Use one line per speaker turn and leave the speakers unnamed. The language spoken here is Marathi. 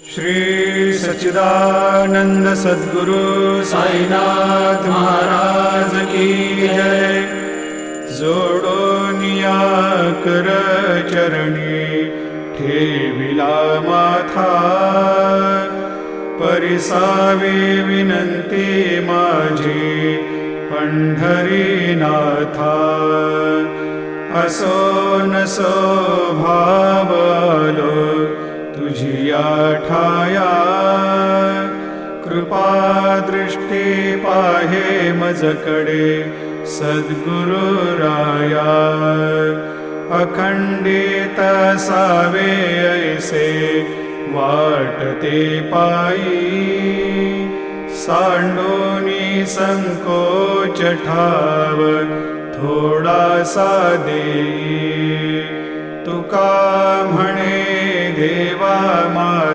श्री सच्चिदानंद सद्गुरु साईनाथ महाराज की जय। जोडोनिया कर चरणी ठेविला माथा, परिसावे विनंती माझी पंढरीनाथा। असो नसो भाव आलो तुझिया ठाया, कृपा दृष्टी पाहे मजकडे सद्गुरु राया। अखंडित सावे ऐसे वाटते पायी, सांडोनी संकोच ठाव थोडासा देई। तुका म्हणे देवा मा